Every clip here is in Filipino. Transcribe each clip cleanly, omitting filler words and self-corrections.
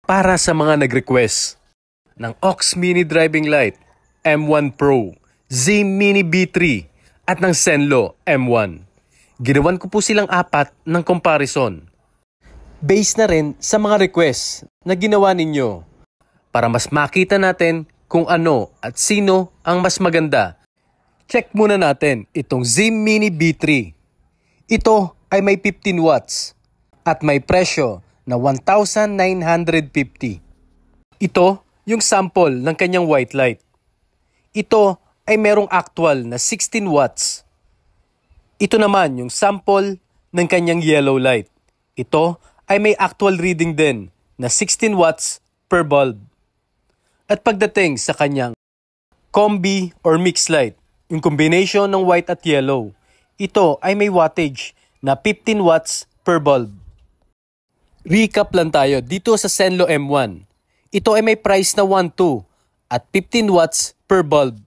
Para sa mga nag-request ng OX Mini Driving Light M1 Pro, Z Mini B3 at ng Zenlo M1, ginawan ko po silang apat ng comparison. Based na rin sa mga request na ginawa ninyo para mas makita natin kung ano at sino ang mas maganda. Check muna natin itong Z Mini B3. Ito ay may 15 watts at may presyo na 1,950. Ito yung sample ng kanyang white light. Ito ay merong actual na 16 watts. Ito naman yung sample ng kanyang yellow light. Ito ay may actual reading din na 16 watts per bulb. At pagdating sa kanyang combi or mixed light, yung combination ng white at yellow, ito ay may wattage na 15 watts per bulb. Recap lang tayo dito sa Zenlo M1. Ito ay may price na 1.2 at 15 watts per bulb.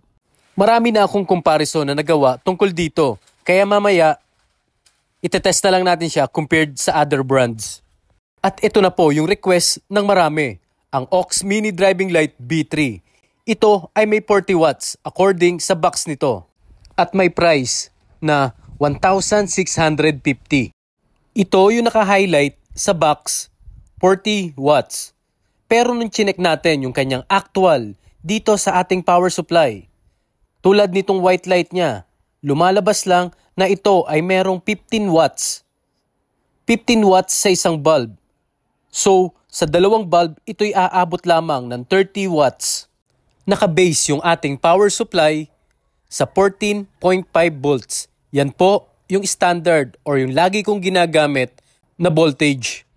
Marami na akong comparison na nagawa tungkol dito, kaya mamaya itetest na lang natin siya compared sa other brands. At ito na po yung request ng marami, ang OX Mini Driving Light B3. Ito ay may 40 watts according sa box nito at may price na 1,650. Ito yung naka-highlight sa box 40 watts. Pero nung chinek natin yung kanyang actual dito sa ating power supply, tulad nitong white light niya, lumalabas lang na ito ay merong 15 watts. 15 watts sa isang bulb. So, sa dalawang bulb, ito'y aabot lamang ng 30 watts. Naka-base yung ating power supply sa 14.5 volts. Yan po yung standard or yung lagi kong ginagamit na voltage.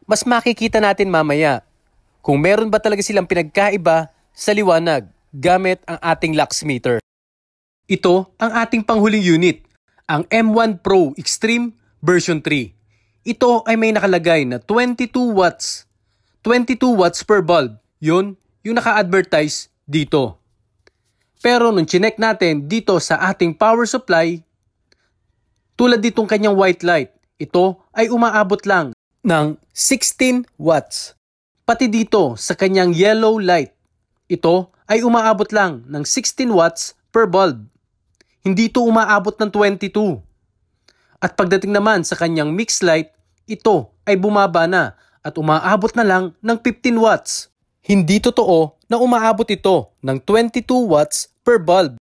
Mas makikita natin mamaya kung meron ba talaga silang pinagkaiba sa liwanag gamit ang ating lux meter. Ito ang ating panghuling unit, ang M1 Pro Extreme version 3. Ito ay may nakalagay na 22 watts. 22 watts per bulb. Yun yung naka-advertise dito. Pero nung chinek natin dito sa ating power supply, tulad ditong kanyang white light, ito ay umaabot lang ng 16 watts. Pati dito sa kanyang yellow light, ito ay umaabot lang ng 16 watts per bulb. Hindi ito umaabot ng 22. At pagdating naman sa kanyang mixed light, ito ay bumaba na at umaabot na lang ng 15 watts. Hindi totoo na umaabot ito ng 22 watts per bulb.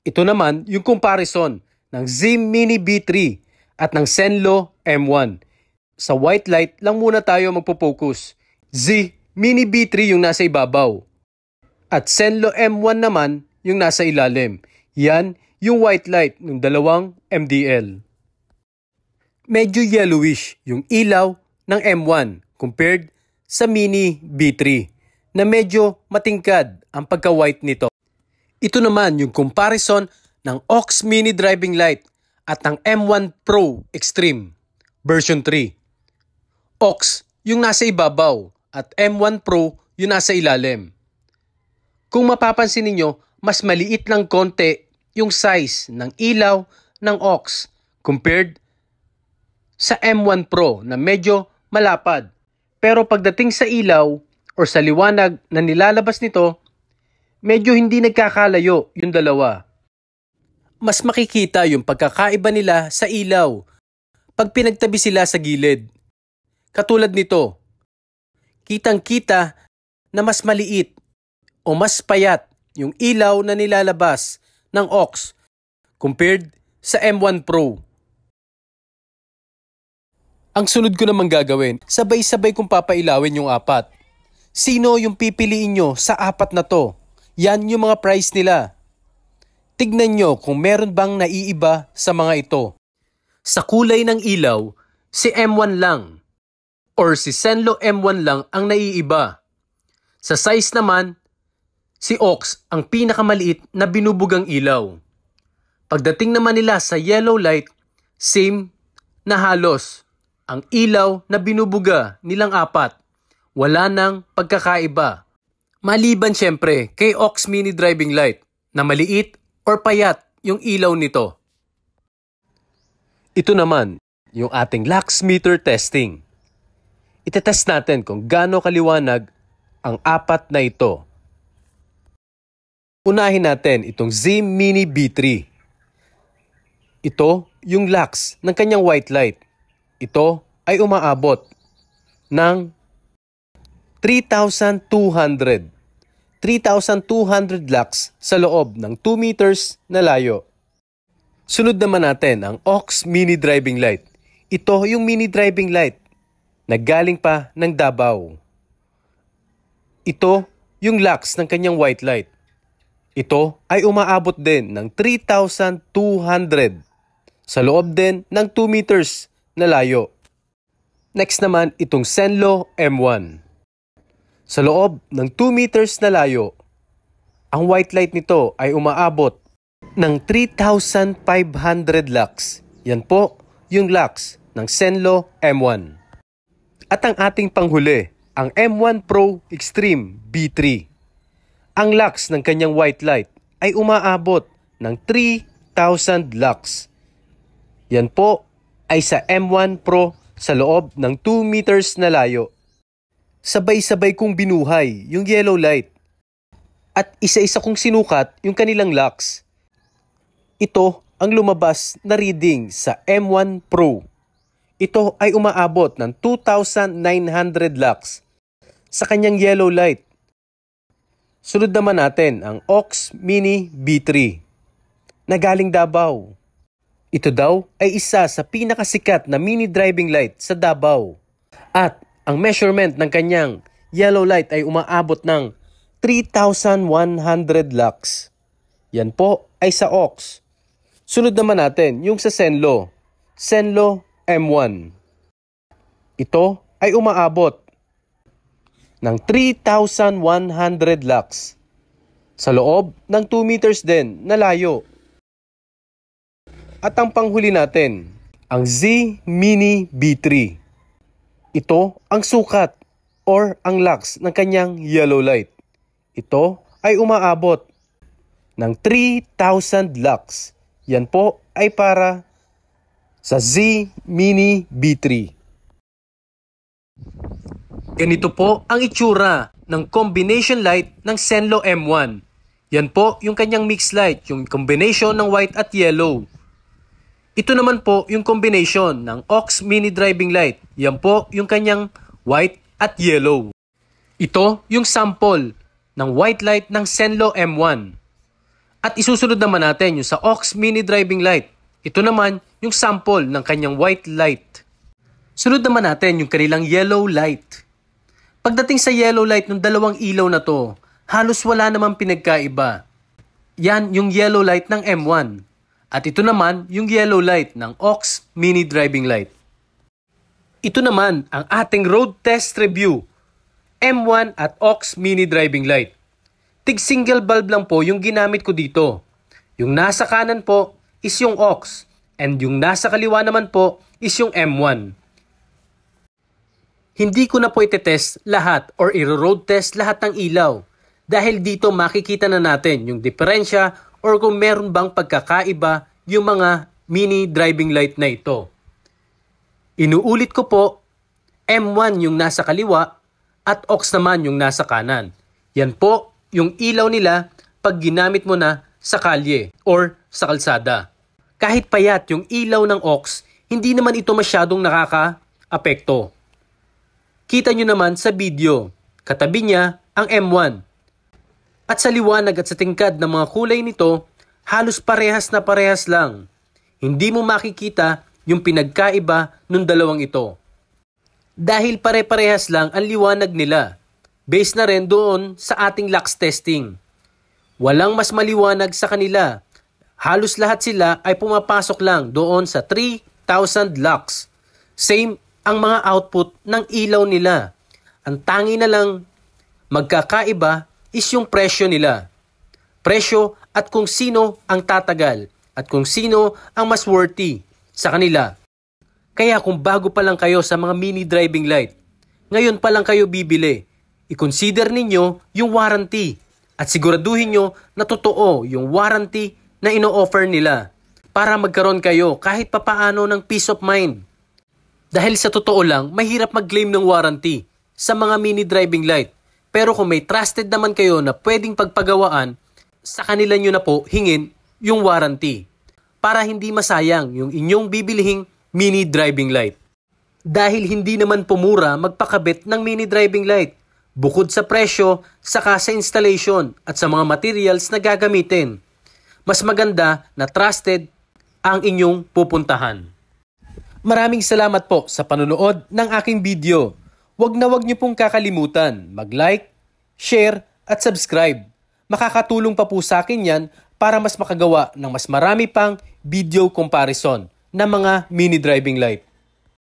Ito naman yung comparison ng Z Mini B3 at ng Zenlo M1. Sa white light lang muna tayo magpo-focus. Z Mini B3 yung nasa ibabaw. At Zenlo M1 naman yung nasa ilalim. Yan yung white light ng dalawang MDL. Medyo yellowish yung ilaw ng M1 compared sa Mini B3 na medyo matingkad ang pagka-white nito. Ito naman yung comparison ng OX Mini Driving Light at ng M1 Pro Extreme version 3. OX yung nasa ibabaw at M1 Pro yung nasa ilalim. Kung mapapansin ninyo, mas maliit lang konti yung size ng ilaw ng OX compared sa M1 Pro na medyo malapad. Pero pagdating sa ilaw or sa liwanag na nilalabas nito, medyo hindi nagkakalayo yung dalawa. Mas makikita yung pagkakaiba nila sa ilaw pag pinagtabi sila sa gilid. Katulad nito, kitang-kita na mas maliit o mas payat yung ilaw na nilalabas ng OX compared sa M1 Pro. Ang sunod ko namang gagawin, sabay-sabay kong papailawin yung apat. Sino yung pipiliin nyo sa apat na to? Yan yung mga price nila. Tignan nyo kung meron bang naiiba sa mga ito. Sa kulay ng ilaw, si M1 lang or si Zenlo M1 lang ang naiiba. Sa size naman, si OX ang pinakamaliit na binubugang ilaw. Pagdating naman nila sa yellow light, same na halos. Ang ilaw na binubuga nilang apat, wala nang pagkakaiba. Maliban syempre kay OX Mini Driving Light na maliit or payat yung ilaw nito. Ito naman yung ating lux meter testing. Itetest natin kung gaano kaliwanag ang apat na ito. Unahin natin itong Z Mini B3. Ito yung lux ng kanyang white light. Ito ay umaabot ng 3,200 lux sa loob ng 2 meters na layo. Sunod naman natin ang OX Mini Driving Light. Ito yung mini driving light na galing pa ng Davao. Ito yung lux ng kanyang white light. Ito ay umaabot din ng 3,200 sa loob din ng 2 meters na layo. Next naman itong Senlo M1. Sa loob ng 2 meters na layo, ang white light nito ay umaabot ng 3,500 lux. Yan po yung lux ng Senlo M1. At ang ating panghuli, ang M1 Pro Extreme B3. Ang lux ng kanyang white light ay umaabot ng 3,000 lux. Yan po ay sa M1 Pro sa loob ng 2 meters na layo. Sabay-sabay kong binuhay yung yellow light at isa-isa kong sinukat yung kanilang lux. Ito ang lumabas na reading sa M1 Pro. Ito ay umaabot ng 2,900 lux sa kanyang yellow light. Sunod naman natin ang OX Mini B3 na galing Davao. Ito daw ay isa sa pinakasikat na mini driving light sa Davao. At ang measurement ng kanyang yellow light ay umaabot ng 3,100 lux. Yan po ay sa OX. Sunod naman natin yung sa Senlo. Senlo M1. Ito ay umaabot ng 3,100 lux sa loob ng 2 meters din na layo. At ang panghuli natin, ang Z Mini B3. Ito ang sukat or ang lux ng kanyang yellow light. Ito ay umaabot ng 3,000 lux. Yan po ay para sa Z Mini B3. Ganito po ang itsura ng combination light ng Senlo M1. Yan po yung kanyang mix light, yung combination ng white at yellow. Ito naman po yung combination ng OX Mini Driving Light. Yan po yung kanyang white at yellow. Ito yung sample ng white light ng Senlo M1. At isusunod naman natin yung sa OX Mini Driving Light. Ito naman yung sample ng kanyang white light. Sunod naman natin yung kanilang yellow light. Pagdating sa yellow light ng dalawang ilaw na to, halos wala namang pinagkaiba. Yan yung yellow light ng M1. At ito naman yung yellow light ng OX Mini Driving Light. Ito naman ang ating road test review. M1 at OX Mini Driving Light. Tig single bulb lang po yung ginamit ko dito. Yung nasa kanan po is yung OX and yung nasa kaliwa naman po is yung M1. Hindi ko na po itetest lahat or i-road test lahat ng ilaw dahil dito makikita na natin yung diferensya or kung meron bang pagkakaiba yung mga mini driving light na ito. Inuulit ko po, M1 yung nasa kaliwa at OX naman yung nasa kanan. Yan po yung ilaw nila pag ginamit mo na sa kalye or sa kalsada. Kahit payat yung ilaw ng OX, hindi naman ito masyadong nakaka-apekto. Kita nyo naman sa video, katabi niya ang M1. At sa liwanag at sa tingkad ng mga kulay nito, halos parehas na parehas lang. Hindi mo makikita yung pinagkaiba ng dalawang ito. Dahil pare-parehas lang ang liwanag nila. Based na rin doon sa ating lux testing. Walang mas maliwanag sa kanila. Halos lahat sila ay pumapasok lang doon sa 3,000 lux. Same ang mga output ng ilaw nila. Ang tangi na lang magkakaiba is yung presyo nila. Presyo at kung sino ang tatagal at kung sino ang mas worthy sa kanila. Kaya kung bago pa lang kayo sa mga mini driving light, ngayon pa lang kayo bibili, i-consider ninyo yung warranty at siguraduhin nyo na totoo yung warranty na ino-offer nila para magkaroon kayo kahit papaano ng peace of mind. Dahil sa totoo lang, mahirap mag-claim ng warranty sa mga mini driving light. Pero kung may trusted naman kayo na pwedeng pagpagawaan, sa kanila nyo na po hingin yung warranty para hindi masayang yung inyong bibilihing mini driving light. Dahil hindi naman pumura magpakabit ng mini driving light, bukod sa presyo, saka sa installation at sa mga materials na gagamitin. Mas maganda na trusted ang inyong pupuntahan. Maraming salamat po sa panunood ng aking video. Huwag niyo pong kakalimutan mag-like, share at subscribe. Makakatulong pa po sa akin yan para mas makagawa ng mas marami pang video comparison ng mga mini driving light.